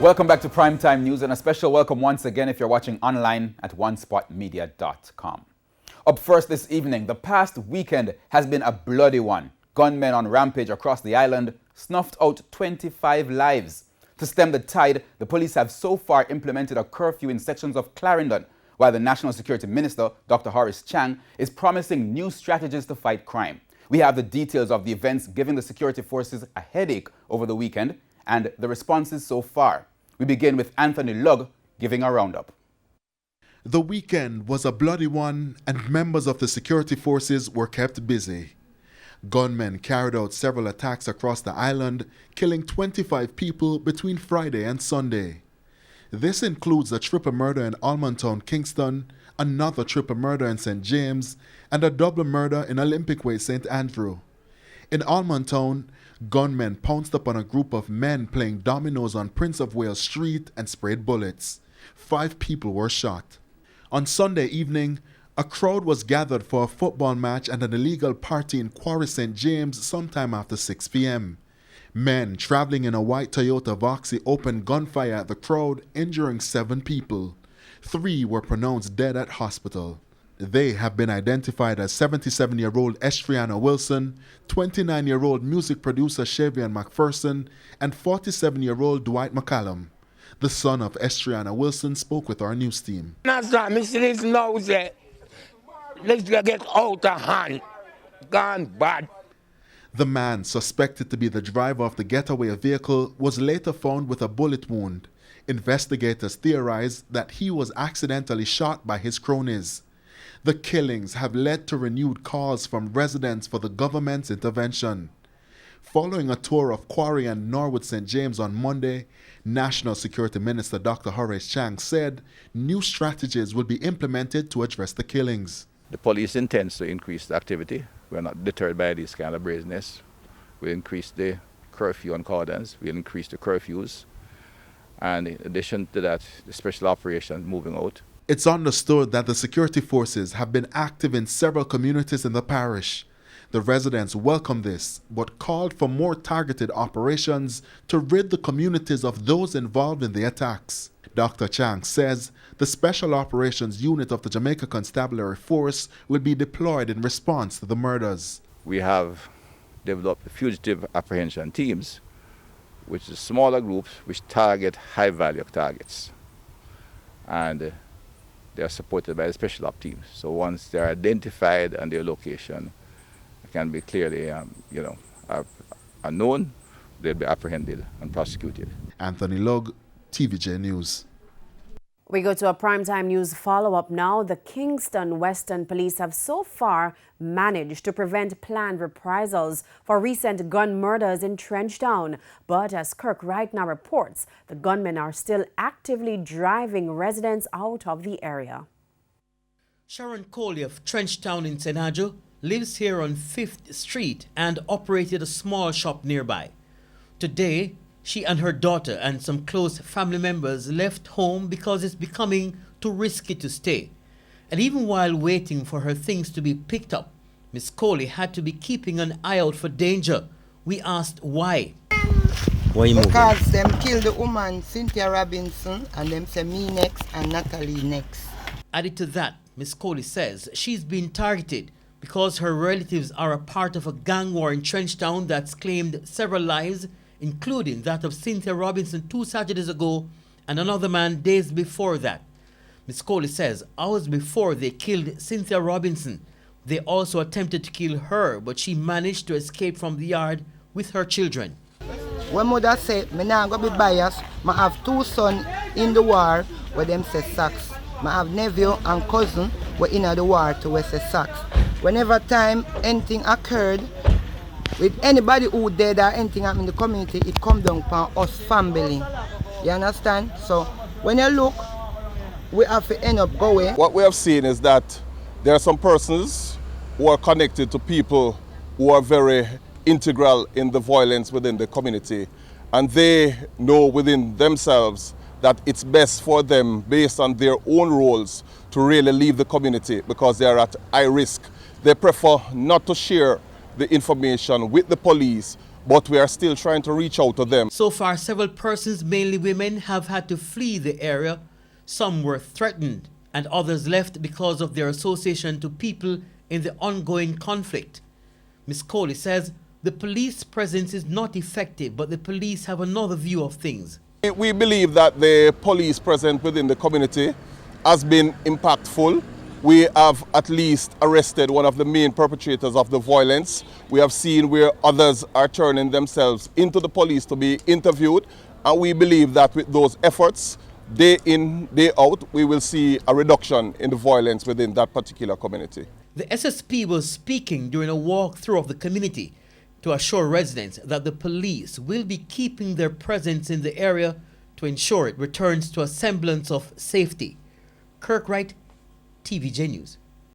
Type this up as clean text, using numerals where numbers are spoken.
Welcome back to Primetime News, and a special welcome once again if you're watching online at onespotmedia.com. Up first this evening, the past weekend has been a bloody one. Gunmen on rampage across the island snuffed out 25 lives. To stem the tide, the police have so far implemented a curfew in sections of Clarendon, while the National Security Minister, Dr. Horace Chang, is promising new strategies to fight crime. We have the details of the events giving the security forces a headache over the weekend and the responses so far. We begin with Anthony Lugg giving a roundup. The weekend was a bloody one, and members of the security forces were kept busy. Gunmen carried out several attacks across the island, killing 25 people between Friday and Sunday. This includes a triple murder in Almontown, Kingston, another triple murder in St. James, and a double murder in Olympic Way, St. Andrew. In Almontown, gunmen pounced upon a group of men playing dominoes on Prince of Wales Street and sprayed bullets. 5 people were shot. On Sunday evening, a crowd was gathered for a football match and an illegal party in Quarry St. James sometime after 6 p.m. Men traveling in a white Toyota Voxy opened gunfire at the crowd, injuring 7 people. 3 were pronounced dead at hospital. They have been identified as 77-year-old Estriana Wilson, 29-year-old music producer Shavian McPherson, and 47-year-old Dwight McCallum. The son of Estriana Wilson spoke with our news team. Let's get out of hand. Gone bad. The man, suspected to be the driver of the getaway vehicle, was later found with a bullet wound. Investigators theorize that he was accidentally shot by his cronies. The killings have led to renewed calls from residents for the government's intervention. Following a tour of Quarry and Norwood St. James on Monday, National Security Minister Dr. Horace Chang said new strategies will be implemented to address the killings. The police intends to increase the activity. We're not deterred by this kind of brazenness. We'll increase the curfew on cordons. We'll increase the curfews. And in addition to that, the special operations moving out. It's understood that the security forces have been active in several communities in the parish. The residents welcomed this, but called for more targeted operations to rid the communities of those involved in the attacks. Dr. Chang says the Special Operations Unit of the Jamaica Constabulary Force will be deployed in response to the murders. We have developed fugitive apprehension teams, which is smaller groups which target high-value targets. And they are supported by the special op teams. So once they are identified and their location can be clearly, are known, they'll be apprehended and prosecuted. Anthony Lugg, TVJ News. We go to a primetime news follow-up now. The Kingston Western Police have so far managed to prevent planned reprisals for recent gun murders in Trenchtown. But as Kirk right now reports, the gunmen are still actively driving residents out of the area. Sharon Coley of Trenchtown in St. Andrew lives here on 5th Street and operated a small shop nearby. Today, she and her daughter and some close family members left home because it's becoming too risky to stay. And even while waiting for her things to be picked up, Miss Coley had to be keeping an eye out for danger. We asked why. Because them killed the woman Cynthia Robinson and them say me next and Natalie next. Added to that, Miss Coley says she's been targeted because her relatives are a part of a gang war in Trenchtown that's claimed several lives, including that of Cynthia Robinson 2 Saturdays ago and another man days before that. Miss Coley says hours before they killed Cynthia Robinson, they also attempted to kill her, but she managed to escape from the yard with her children. When mother said, me nah go be biased, I have 2 sons in the war where them say sacks. I have nephew and cousin were in the war to where say sacks. Whenever time anything occurred, with anybody who dead or anything happen in the community, it come down upon us family. You understand? So when you look, we have to end up going. What we have seen is that there are some persons who are connected to people who are very integral in the violence within the community, and they know within themselves that it's best for them, based on their own roles, to really leave the community because they are at high risk. They prefer not to share the information with the police, but we are still trying to reach out to them. So far, several persons, mainly women, have had to flee the area. Some were threatened and others left because of their association to people in the ongoing conflict. Ms. Coley says the police presence is not effective, but the police have another view of things. We believe that the police presence within the community has been impactful. We have at least arrested one of the main perpetrators of the violence. We have seen where others are turning themselves into the police to be interviewed. And we believe that with those efforts, day in, day out, we will see a reduction in the violence within that particular community. The SSP was speaking during a walkthrough of the community to assure residents that the police will be keeping their presence in the area to ensure it returns to a semblance of safety. Kirk Wright, TVJ News.